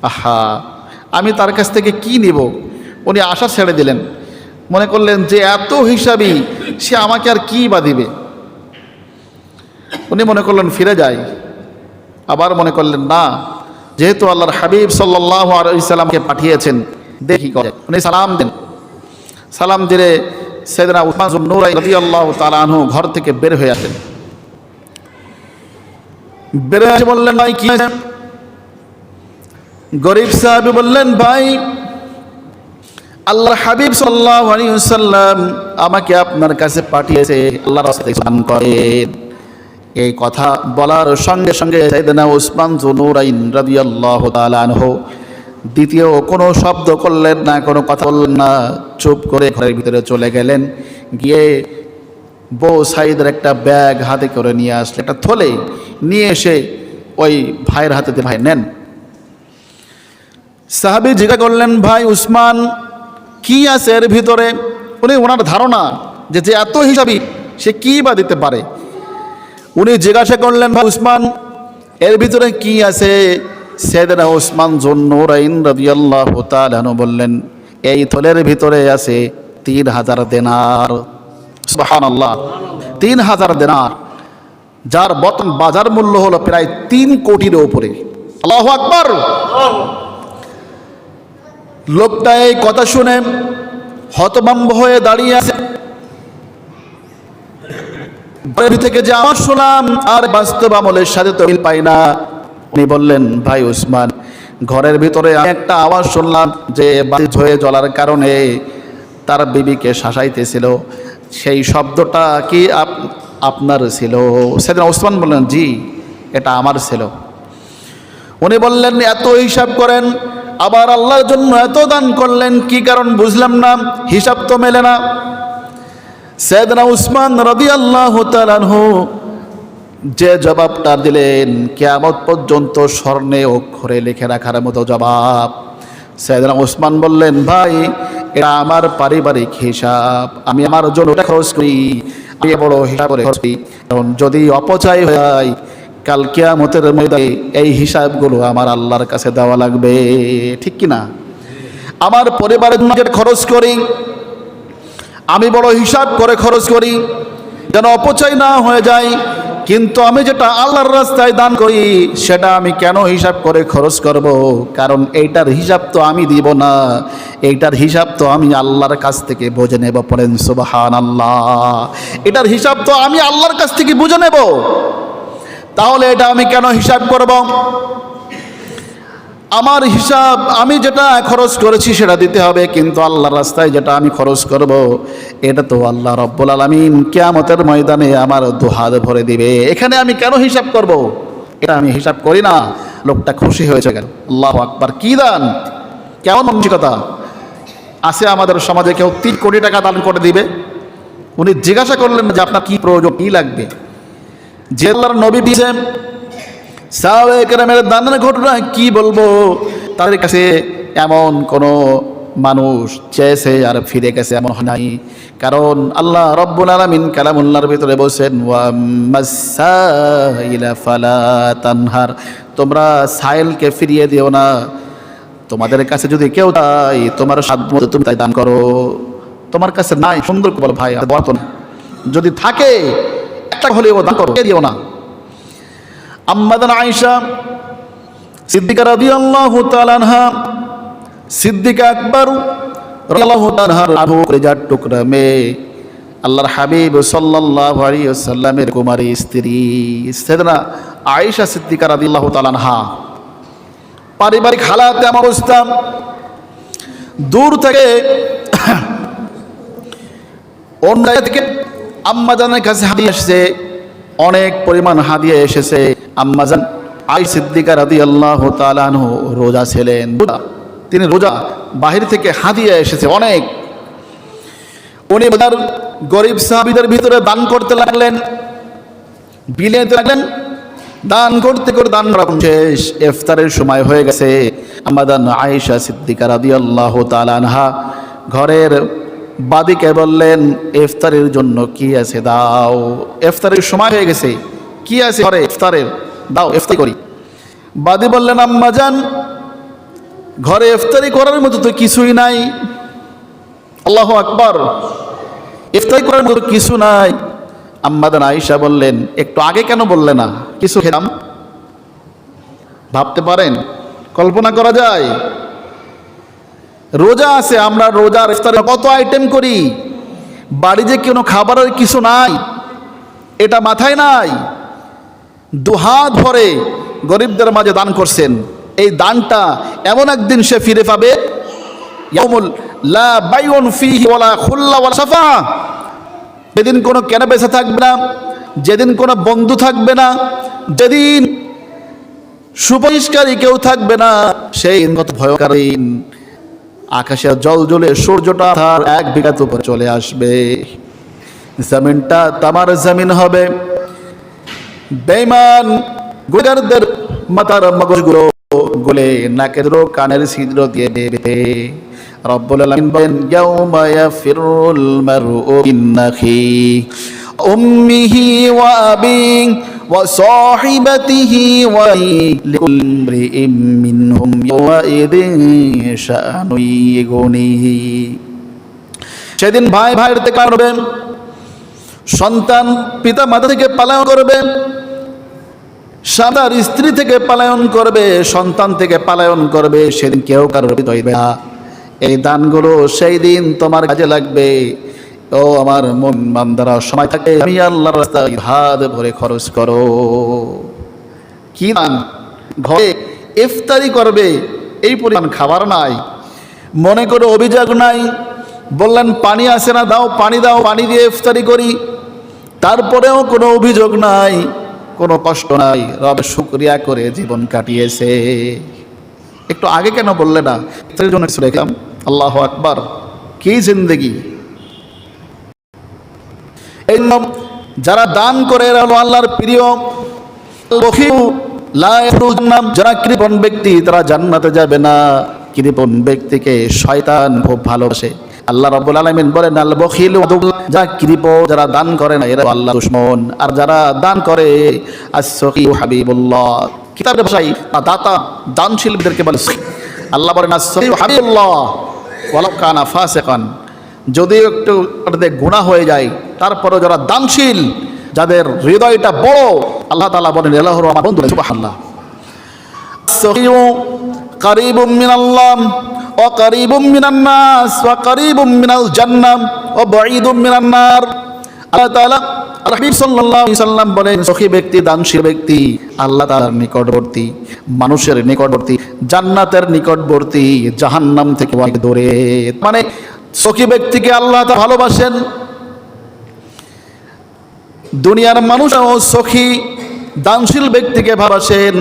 আহা, আমি তার কাছ থেকে কি নিব? উনি আশা ছেড়ে দিলেন, মনে করলেন যে এত হিসাবই, সে আমাকে আর কি বা দিবে। উনি মনে করলেন ফিরে যাই, আবার মনে করলেন না, যেহেতু আল্লাহর হাবিব সাল্লাল্লাহু আলাইহি সাল্লামকে পাঠিয়েছেন, দেখি করে। উনি সালাম দেন, সালাম দিলে সাইয়েদনা উসমান যুন নূরাইন রাদিয়াল্লাহু তাআলা আনহু ঘর থেকে বের হয়ে আসেন। বের হয়ে এসে বললেন, ভাই কি হয়েছে? গরিব সাহাবী বললেন, ভাই, আল্লাহর হাবিব সাল্লাল্লাহু আলাইহি ওয়াসাল্লাম আমাকে আপনার কাছে পাঠিয়েছে, আল্লাহর রাস্তায় দান করেন। এই কথা বলার সঙ্গে সঙ্গে সাইয়েদনা উসমান যুন নূরাইন রাদিয়াল্লাহু তাআলা আনহু দ্বিতীয় কোনো শব্দ করলেন না, কোনো কথা বললেন না, চুপ করে ঘরের ভিতরে চলে গেলেন। গিয়ে বউ সাইদের একটা ব্যাগ হাতে করে নিয়ে আসলে, একটা থলে নিয়ে এসে ওই ভাইয়ের হাতে দিয়ে, ভাই নেন। সাহাবী জিজ্ঞাসা করলেন, ভাই উসমান, কি আছে এর ভিতরে? উনি ওনার ধারণা যে যে এত হিসাবী, সে কি বা দিতে পারে। উনি জিজ্ঞাসা করলেন, ভাই উসমান, এর ভিতরে কি আছে? সাইয়েদনা উসমান যুন নূরাইন রাদিয়াল্লাহু তাআলা আনহু বললেন, এই থলের ভিতরে আছে 3000 দিনার। সুবহানাল্লাহ, 3000 দিনার, যার বর্তমান বাজার মূল্য হলো প্রায় 3 কোটির উপরে। আল্লাহু আকবার। লোকটা এই কথা শুনে হতভম্ব হয়ে দাঁড়িয়ে আছে। থেকে যে আমার শুনলাম আর বাস্তব আমলের সাথে তো মিল পাই না। উনি বললেন, ভাই উসমান, ঘরের ভিতরে একটা আওয়াজ শুনলাম যে বাতি হয়ে জ্বলার কারণে তার বিবিকে শাসাইতেছিল, সেই শব্দটা কি আপনার ছিল? সাইয়েদনা উসমান বললেন, জি, এটা আমার ছিল। উনি বললেন, এত হিসাব করেন, আবার আল্লাহর জন্য এত দান করলেন, কি কারণ বুঝলাম না, হিসাব তো মেলে না। সাইয়েদনা উসমান রাদিয়াল্লাহু তাআলা আনহু যে জবাবটা দিলেন, কিয়ামত পর্যন্ত স্বর্ণে অক্ষরে লিখে রাখার মতো জবাব। সাইয়েদনা উসমান বললেন, ভাই, এটা আমার পারিবারিক হিসাব, আমি আমার জন্য খরচ করি, আমি বড় হিসাব করে খরচ করি, কারণ যদি অপচয় হয়ে যায় কাল কিয়ামতের ময়দানে এই হিসাবগুলো আমার আল্লাহর কাছে দেওয়া লাগবে। ঠিক কিনা? আমার পরিবারের জন্য খরচ করি, আমি বড় হিসাব করে খরচ করি যেন অপচয় না হয়ে যায়, কিন্তু আমি যেটা আল্লাহর রাস্তায় দান করি সেটা আমি কেন হিসাব করে খরচ করব? কারণ এইটার হিসাব তো আমি দিব না, এইটার হিসাব তো আমি আল্লাহর কাছ থেকে বুঝে নেব। পড়েন সুবহানাল্লাহ। এটার হিসাব তো আমি আল্লাহর কাছ থেকে বুঝে নেব, তাহলে এটা আমি কেন হিসাব করব? আমার হিসাব, আমি যেটা খরচ করেছি সেটা দিতে হবে, কিন্তু আল্লাহর রাস্তায় যেটা আমি খরচ করব এটা তো আল্লাহ রব্বুল আলামিন কিয়ামতের ময়দানে আমার দুহাত ভরে দিবে। এখানে আমি কেন হিসাব করব? এটা আমি হিসাব করি না। লোকটা খুশি হয়েছে গেল। আল্লাহু আকবার। কি দান, কেমন মানসিকতা আছে আমাদের সমাজে! কেউ 3 কোটি টাকা দান করে দিবে। উনি জিজ্ঞাসা করলেন যে আপনার কি প্রয়োজন, কি লাগবে? যে আল্লাহর নবী দিয়েছেন, সাহাবায়ে কেরামের দানের ঘটনা কি বলবো? তাদের কাছে এমন কোনো মানুষ চেয়েছে আর ফিরে গেছে এমন হয় নাই, কারণ আল্লাহ রব্বুল আলামিন কালামুল্লাহর ভিতরে বলছেন, ওয়া মাসাইলা ফালা তানহার, তোমরা সাইলকে ফিরিয়ে দিও না। তোমাদের কাছে যদি কেউ চায় তোমার সাধ্যমতো তুমি তাই দান করো। তোমার কাছে নাই, সুন্দর করে বলো, ভাই বর্তন যদি থাকে একটা হলেও দান করো, দিও না। আম্মাদান আয়েশা সিদ্দিকা রাদিয়াল্লাহু তাআলা আনহা, সিদ্দিকা আকবর রাদিয়াল্লাহু তাআলা আনহু কলিজার টুকরা মেয়ে, আল্লাহর হাবিব সাল্লাল্লাহু আলাইহি ওয়াসাল্লামের কুমারী স্ত্রী সাইয়েদনা আয়েশা সিদ্দিকা রাদিয়াল্লাহু তাআলা আনহা, পারিবারিক হালাত এমন অবস্থা, দূর থেকে অন্য জায়গা থেকে আম্মাজানের কাছে হাদিয়া এসেছে, অনেক পরিমাণ হাদিয়া এসেছে। আম্মাজান আয়েশা সিদ্দিকা রাদিয়াল্লাহু তাআলা আনহু রোজা ছিলেন, তিনি রোজা, বাহির থেকে হাদিয়া এসেছে অনেক। উনি বাজার গরিব সাহাবীদের ভিতরে দান করতে লাগলেন, বিলিয়ে লাগলেন। দান করতে করে দান রকম শেষ, ইফতারের সময় হয়ে গেছে। আমাদের আয়েশা সিদ্দিকা রাদিয়াল্লাহু তাআলা আনহা ঘরের বাদীকে বললেন, ইফতারের জন্য কি আছে দাও, ইফতারের সময় হয়ে গেছে, কি আছে ঘরে ইফতারের, দাও ইফতারি করি। বাদী বললেন, আম্মাজান ঘরে ইফতারি করার মতো তো কিছুই নাই। আল্লাহু আকবার, ইফতারি করার মতো কিছু নাই। আম্মাজান আয়েশা বললেন, একটু আগে কেন বললে না, কিছু খেলাম। ভাবতে পারেন, কল্পনা করা যায়? রোজা আছে, আমরা রোজার ইফতারে কত আইটেম করি, বাড়ি যে কোনো খাবারের কিছু নাই এটা মাথায় নাই। দুহাত ভরে গরিবদের মাঝে দান করছেন। এই দানটা এমন একদিন সে ফিরে পাবে, ইয়াউমুল লা বাইউন ফীহি ওয়ালা খুল্লা ওয়ালা শাফা, যেদিন কোনো কেনা বেচা থাকবে না, যেদিন কোনো বন্ধু থাকবে না, যেদিন সুপরিষ্কারী কেউ থাকবে না, সেই কত ভয়ঙ্কর দিন। আকাশে জল জ্বলে সূর্যটা তার 1 বিঘাত উপরে চলে আসবে, জমিনটা তামার জমিন হবে। বেঈমান গুনাহগারদের মাথার মগজগুলো গলে নাকের কানের ছিদ্র দিয়ে বেবে রব্বুল আলামিন বলেন, ইয়াউমা ইয়াফিরুল মারউ মিন আখি উম্মিহি ওয়া আবিহি ওয়া সাহিবাতিহি ওয়া লিকুল্লি ইমরিইম মিনহুম ইয়াওমাইদিন শাআনুন ইগুনিহি। সেদিন ভাই ভাইয়ের থেকে পালাবে, সন্তান পিতা মাতা থেকে পালায়ন করবে, স্বামী স্ত্রী থেকে পালায়ন করবে, সন্তান থেকে পালায়ন করবে। সেদিন কেউ কারোর হৃদয় দেবে না। এই দানগুলো সেই দিন তোমার কাজে লাগবে। ও আমার মন বান্দারা, সময় থাকে আমি আল্লাহর রাস্তায় হাত ভরে খরচ করো। কি দান? ঘরে ইফতারি করবে, এই পরিমাণ খাবার নাই, মনে করে অভিযোগ নাই, বললেন পানি আসে না, দাও পানি দাও, পানি দিয়ে ইফতারি করি, তারপরেও কোনো অভিযোগ নাই, কোনো কষ্ট নাই, রব শুকরিয়া করে জীবন কাটিয়েছে। একটু আগে কেন বললে না? ইফতারের জন্য কিছু দেখলাম। আল্লাহু আকবার, কি জিন্দেগি! এই যারা দান করে এরা হলো আল্লাহর প্রিয়। যারা কৃপণ ব্যক্তি তারা জান্নাতে যাবে না। কৃপণ ব্যক্তিকে শয়তান খুব ভালোবাসে। আল্লাহ রাব্বুল আলামিন বলেন, আল বখিলু, যারা কৃপণ, যারা দান করে না এরা আল্লাহর দুশমন। আর যারা দান করে as-সাখিউ হাবিবুল্লাহ, কিতাবের ভাষায় দাতা দানশীলদেরকে বলে। আল্লাহ বলেন as-সাখিউ হাবিবুল্লাহ ওয়ালাউ কানা ফাসিকান, যদিও একটু গুনাহ হয়ে যায় তারপরে যারা দানশীল, যাদের হৃদয়টা বড়, আল্লাহ তাআলা বলেন এরা হলো আমার বন্ধু। সুবহানাল্লাহ। as-সাখিউ কারীবুম মিনাল্লাহ ওয়া কারীবুম মিনান নাস ওয়া কারীবুম মিনাল জান্নাহ ওয়া বাঈদুম মিনান নার। আল্লাহ তাআলা হাবিব সাল্লাল্লাহু আলাইহি সাল্লাম বলেন, সখী ব্যক্তি, দানশীল ব্যক্তি আল্লাহ তাআলার নিকটবর্তী, মানুষের নিকটবর্তী, জান্নাতের নিকটবর্তী, জাহান্নাম থেকে অনেক দূরে। মানে সখী ব্যক্তিকে আল্লাহ তাআলা ভালোবাসেন। দুনিয়ার মানুষও সখী দানশীল ব্যক্তিকে ভালোবাসেন,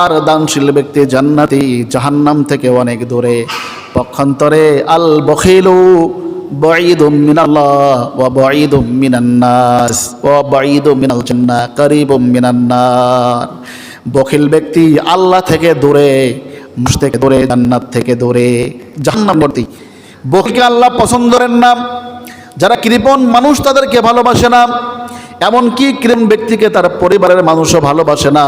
আর দানশীল ব্যক্তি জান্নাতি, জাহান্নাম থেকে অনেক দূরে। পক্ষান্তরে আল বখিলু বাঈদুম মিনাল্লাহ ওয়া বাঈদুম মিনান নাস ওয়া বাঈদুম মিনাল জান্নাহ কারীবুম মিনান নার। বখিল ব্যক্তি আল্লাহ থেকে দূরে, মানুষ থেকে দূরে, জান্নাত থেকে দূরে, জাহান্নামবর্তী। বখিলকে আল্লাহ পছন্দ করেন না। যারা কৃপণ মানুষ তাদেরকে ভালোবাসে না, এমনকি কৃপণ ব্যক্তিকে তার পরিবারের মানুষও ভালোবাসে না।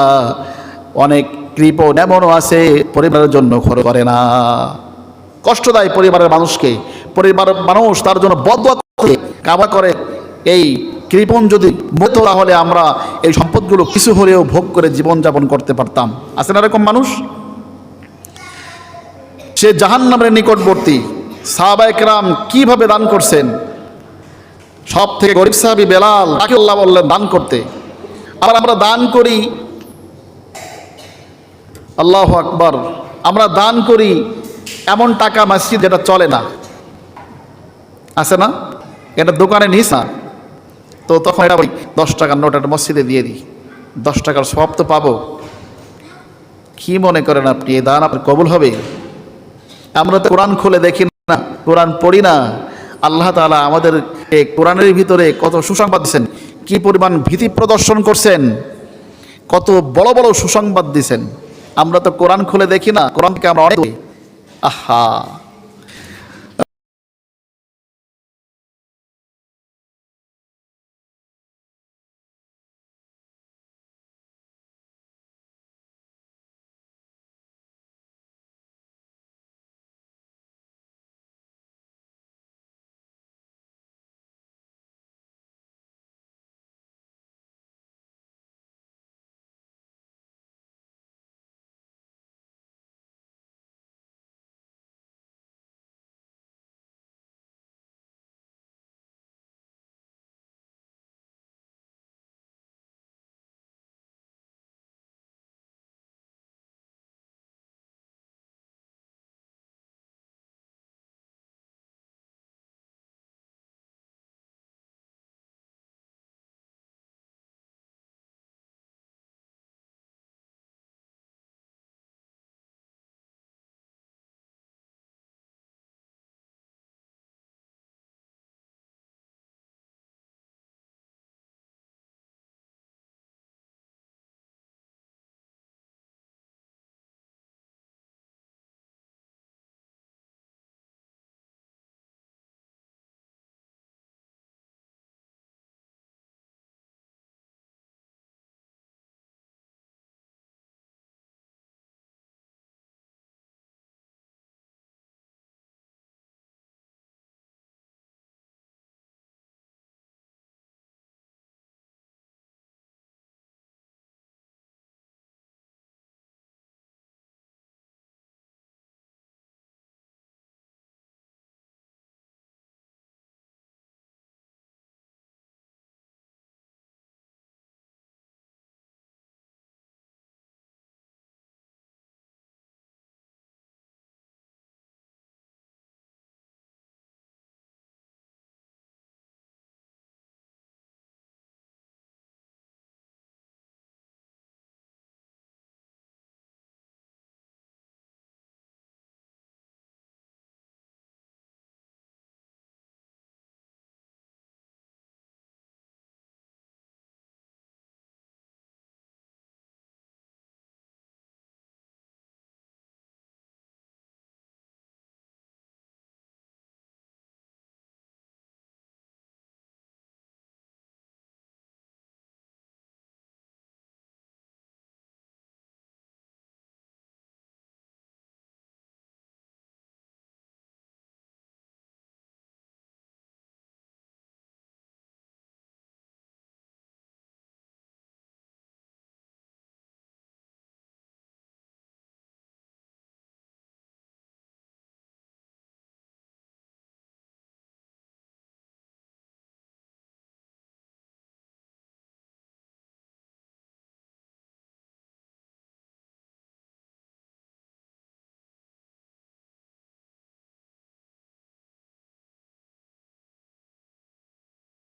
অনেক কৃপণ এমনও আছে পরিবারের জন্য খরচ করে না, কষ্ট দেয় পরিবারের মানুষকে। পরিবারের মানুষ তার জন্য বদদুয়া করে, কামনা করে। এই কৃপণ যদি মতো, তাহলে আমরা এই সম্পদগুলো কিছু হলেও ভোগ করে জীবনযাপন করতে পারতাম। আছে না এরকম মানুষ? সে জাহান্নামের নিকটবর্তী। সাহাবায়ে কেরাম কিভাবে দান করছেন? সব থেকে গরিব সাহাবী বেলাল, তাকে আল্লাহ বললেন দান করতে। আর আমরা দান করি, আল্লাহু আকবার, আমরা দান করি এমন টাকা মসজিদ যেটা চলে না, আছে না? এটা দোকানে নিস না, তো তখন এটা 10 টাকার নোট একটা মসজিদে দিয়ে দিই, 10 টাকার সওয়াব তো পাবো। কি মনে করেন আপনি এই দান আপনার কবুল হবে? আমরা তো কোরআন খুলে দেখি না, কোরআন পড়ি না। আল্লাহ তাআলা আমাদের এই কোরআনের ভিতরে কত সুসংবাদ দিচ্ছেন, কি পরিমাণ ভীতি প্রদর্শন করছেন, কত বড় বড় সুসংবাদ দিছেন। আমরা তো কোরআন খুলে দেখি না, কোরআনকে আমরা অনেক আহা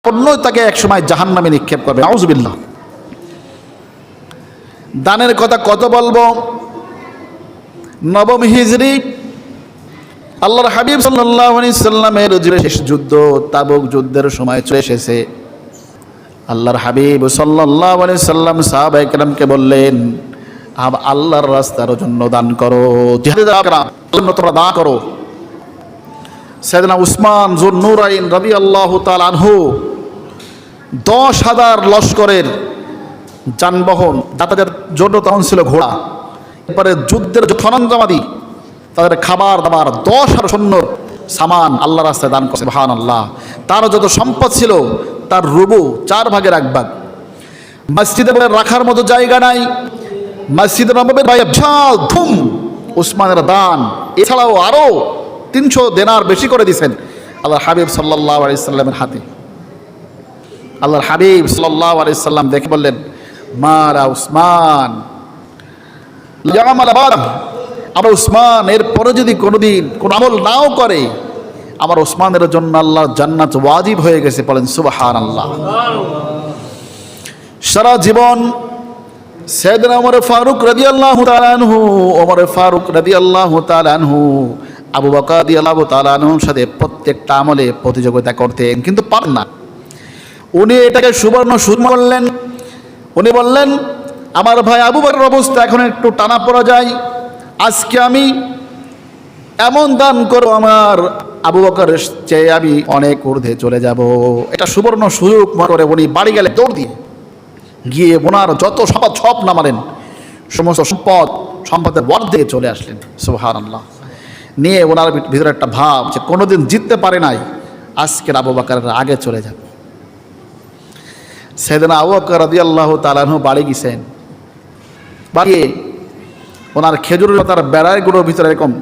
অন্য তাকে একসময় জাহান্নামে নিক্ষেপ করবে, নাউজুবিল্লাহ। দানের কথা কত বলবো। নবম হিজরি আল্লাহর হাবিব সাল্লাল্লাহু আলাইহি সাল্লামের শেষ যুদ্ধ তাবুক যুদ্ধের সময় চলে এসেছে। আল্লাহর হাবিব সাল্লাল্লাহু আলাইহি সাল্লাম সাহাবায়ে কেরামকে বললেন, আল্লাহর রাস্তার জন্য দান করো, জিহাদের জন্য তোমরা দান করো। সাইয়েদনা উসমান যুন-নূরাইন রাদিয়াল্লাহু তাআলা আনহু 10,000 লস্করের যানবাহন যাতায়াতের জন্য তখন ছিল ঘোড়া, এরপরে যুদ্ধের সরঞ্জামাদি, তাদের খাবার দাবার 10,000 সৈন্যর সামান আল্লাহ রাস্তায় দান করছে, সুবহানাল্লাহ। তার যত সম্পদ ছিল তার রুবু 4 ভাগের 1 ভাগ। মসজিদে রাখার মতো জায়গা নাই, মসজিদে নববীর বাইরে বিশাল ধুম উসমানের দান। এছাড়াও আরো 300 দেনার বেশি করে দিয়েছেন আল্লাহর হাবিব সাল্লাল্লাহু আলাইহি সাল্লামের হাতে। আল্লাহর হাবিব সাল্লাল্লাহু আলাইহি সাল্লাম দেখে বললেন, মারা উসমান, আমার উসমান এরপরে যদি কোনোদিন কোন আমল নাও করে, আমার উসমানের জন্য আল্লাহর জান্নাত ওয়াজিব হয়ে গেছে। বলেন সুবহানাল্লাহ। সারা জীবন সাইয়েদনা ওমর ফারুক রাদিয়াল্লাহু তাআলা আনহু, ওমর ফারুক রাদিয়াল্লাহু তাআলা আনহু আবু বকর রাদিয়াল্লাহু তাআলা আনহুর সাথে প্রত্যেকটা আমলে প্রতিযোগিতা করতেন, কিন্তু পারেন না। উনি এটাকে সুবর্ণ সুযোগ করলেন। উনি বললেন, আমার ভাই আবু বকরের অবস্থা এখন একটু টানা পড়া যায়, আজকে আমি এমন দান করব আমার আবু বকরের চেয়ে আমি অনেক ঊর্ধ্বে চলে যাব। এটা সুবর্ণ সুযোগ মনে করে উনি বাড়ি গেলে দৌড় দিয়ে গিয়ে ওনার যত সম্পদ সব নামালেন, সমস্ত সম্পদের বর দিয়ে চলে আসলেন। সুবহানাল্লাহ। নিয়ে ওনার ভিতরে একটা ভাব যে কোনোদিন জিততে পারে নাই, আজকের আবু বকরের আগে চলে যাবে। সেদিন আবু বকর রাদিয়াল্লাহু তাআলা আনহু বাড়ি গেছেন। বাড়ি ওনার খেজুরের তার বেড়াইগুলোর ভিতরে এরকম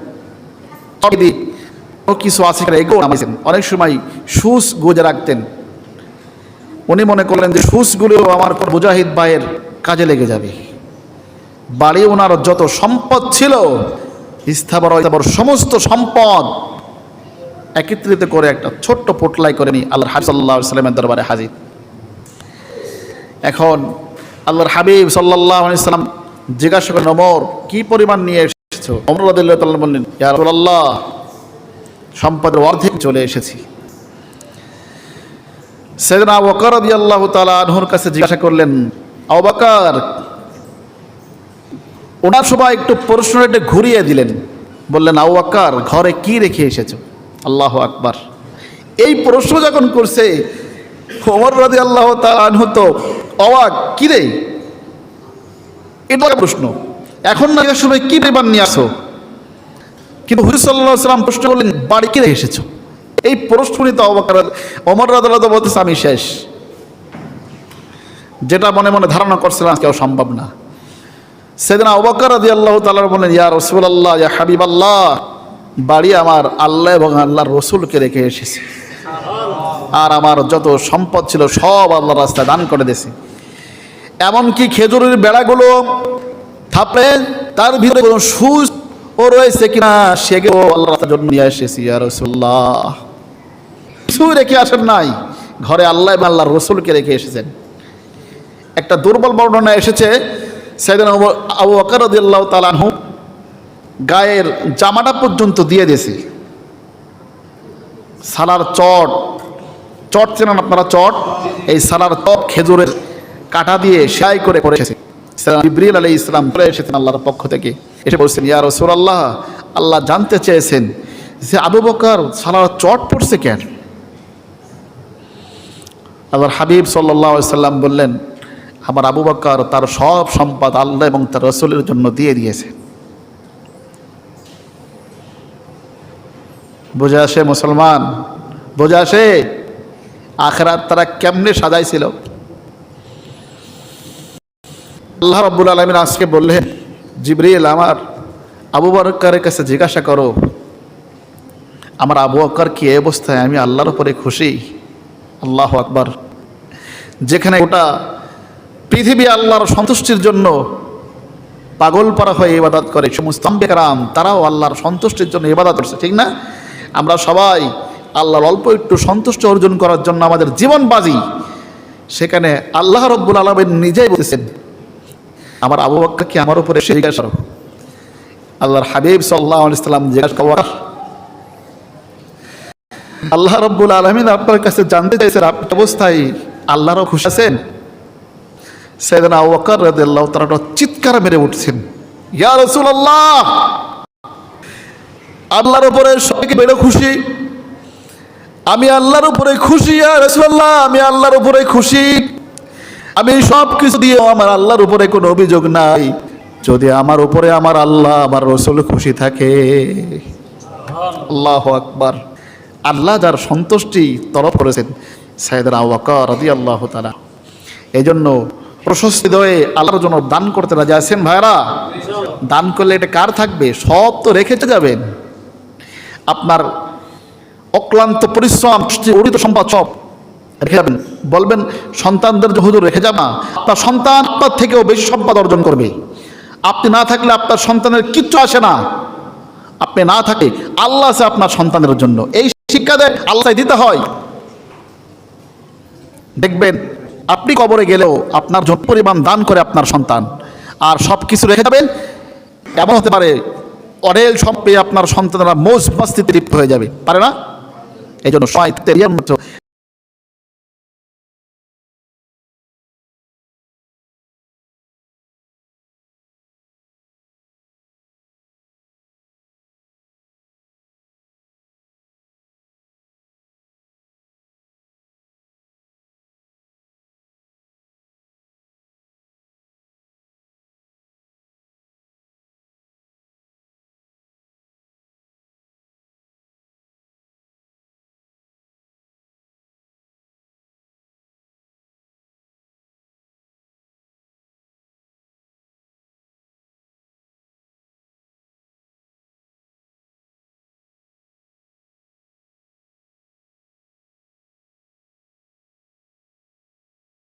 কিছু আছে এগুলো নামাইছেন। অনেক সময় সুস গুজে রাখতেন। উনি মনে করলেন যে সুসগুলো আমার মুজাহিদ ভাইয়ের কাজে লেগে যাবে। বাড়ি ওনার যত সম্পদ ছিল, স্থাবর সমস্ত সম্পদ একত্রিত করে একটা ছোট্ট পোটলাই করে নিয়ে আল্লাহর হাবিব সাল্লাল্লাহু আলাইহি ওয়াসাল্লামের দরবারে হাজির। এখন আল্লাহর হাবিব সাল্লাল্লাহু আলাইহি ওয়াসাল্লাম জিজ্ঞাসা করেন, ওমর কি পরিমাণ নিয়ে এসেছো? ওমর রাদিয়াল্লাহু তাআলা বললেন, ইয়া রাসূলুল্লাহ, সম্পদের অর্ধেক চলে এসেছি। সাইয়েদনা আবু বকর রাদিয়াল্লাহু তাআলা আনহুর কাছে জিজ্ঞাসা করলেন, আবু বকর, ওনার সবাই একটু প্রশ্নটা ঘুরিয়ে দিলেন। বললেন, আবু বকর, ঘরে কি রেখে এসেছো? আল্লাহু আকবার। এই প্রশ্ন যখন করছে, ওমর রাদিয়াল্লাহু তাআলা আনহু তো অবাক, কি রে এটা প্রশ্ন, এখন না সময় কি পরিমাণ নিয়ে আসো? কিন্তু হুজুর সাল্লাল্লাহু আলাইহি ওয়াসাল্লাম প্রশ্ন করলেন, বাড়ি কি রেখে এসেছো? এই প্রশ্ন নিতে আবু বকর ওমর রাদিয়াল্লাহু তাআলা বলতেছে, আমি শেষ। যেটা মনে মনে ধারণা করছিলাম কেউ সম্ভব না। সেদিন আবু বকর রাদিয়াল্লাহু তাআলা বললেন, ইয়া রাসূলুল্লাহ, ইয়া হাবিবাল্লাহ, বাড়ি আমার আল্লাহ এবং আল্লাহর রাসূলকে রেখে এসেছি, আর আমার যত সম্পদ ছিল সব আল্লাহর রাস্তায় দান করে দিয়েছি। এমনকি খেজুরের বেড়াগুলো থাপড়ে তার ভিতরে কোনো সুস ও রয়েছে কিনা সেগুলো আল্লাহর রাস্তার জন্য নিয়ে এসেছি। ইয়া রাসূলুল্লাহ, কিছু রেখে আসেন নাই, ঘরে আল্লাহ এবং আল্লাহর রাসূলকে রেখে এসেছেন। একটা দুর্বল বর্ণনা এসেছে, সাইয়েদনা আবু বকর রাদিয়াল্লাহু তাআলা আনহু গায়ের জামাটা পর্যন্ত দিয়ে দিয়েছে। সালার চট চেনেন আপনারা? চট, এই সালার চট খেজুরের কাটা দিয়ে সেলাই করে এসেছে। জিবরিল আলাইহিস সালাম চলে এসেছেন আল্লাহর পক্ষ থেকে, এসে বলছেন, ইয়া রাসূলুল্লাহ, আল্লাহ জানতে চেয়েছেন যে আবু বকর সালার চট পড়ছে কেন? আল্লাহর হাবিব সাল্লাল্লাহু আলাইহি সাল্লাম বললেন, আমার আবু বকর তার সব সম্পদ আল্লাহ এবং তার রাসূলের জন্য দিয়ে দিয়েছে। বোঝা আসে মুসলমান? বোঝা আসে আখিরাত তারা কেমনে সাজাইছিল? আল্লাহ রাব্বুল আলামিন আজকে বললেন, জিবরিল, আমার আবু বকরের কাছে জিজ্ঞাসা করো, আমার আবু বকর কি এই অবস্থায় আমি আল্লাহর উপরে খুশি? আল্লাহু আকবার। যেখানে গোটা পৃথিবী আল্লাহর সন্তুষ্টির জন্য পাগল পারা হয়ে ইবাদত করে, সমস্ত আম্বিয়া কেরাম তারাও আল্লাহর সন্তুষ্টির জন্য ইবাদত করছে, ঠিক না? আমরা সবাই আল্লাহর অল্প একটু সন্তুষ্টি অর্জন করার জন্য আমাদের জীবন বাজি। সেখানে আল্লাহ রাব্বুল আলামিন নিজেই বলেছেন, আমার আবু বকর কি আমার উপরে জিজ্ঞাসা করো? আল্লাহর হাবিব সাল্লাল্লাহু আলাইহি ওয়াসাল্লাম জিজ্ঞাসা করেন, আল্লাহ রাব্বুল আলামিন আপনার কাছে জানতে চাইছেন আপনি অবস্থায় আল্লাহরও খুশি আছেন? সাইয়েদনা আবু বকর রাদিয়াল্লাহু তাআলা চিৎকার মেরে উঠছেন, ইয়া রাসূলুল্লাহ, আল্লাহর উপরে সবথেকে বড় খুশি, আমি আল্লাহর উপরে খুশি। ইয়া রাসূলুল্লাহ, আমি আল্লাহর উপরে খুশি। আমি সব কিছু দিয়ে আমার আল্লাহর উপরে কোনো অভিযোগ নাই, যদি আমার উপরে আমার আল্লাহ আমার রাসূল খুশি থাকে। আল্লাহু আকবার। আল্লাহ যার সন্তুষ্টি তলব করেছেন সাইয়েদনা আবু বকর রাদিয়াল্লাহু তাআলা, এই জন্য প্রশস্তি দয়ে আল্লাহর জন্য দান করতে রাজি আছেন ভাইরা? দান করলে এটা কার থাকবে? সব তো রেখে যাবেন। আপনার অক্লান্ত পরিশ্রম, অর্জিত সম্পদ সব রেখে যাবেন। বলবেন সন্তানদের যে হুজুর রেখে যান না, আপনার সন্তান আপনার থেকেও বেশি সম্পদ অর্জন করবে। আপনি না থাকলে আপনার সন্তানের কিচ্ছু আসে না। আপনি না থাকে আল্লাহ আছে আপনার সন্তানের জন্য, এই শিক্ষা দেয় আল্লাহ দিতে হয়। দেখবেন আপনি কবরে গেলেও আপনার যত পরিমাণ দান করে আপনার সন্তান, আর সব কিছু রেখে যাবেন, এমন হতে পারে অরেল সব পেয়ে আপনার সন্তানরা মৌজ মাস্তিতে লিপ্ত হয়ে যাবে, পারে না? এই জন্য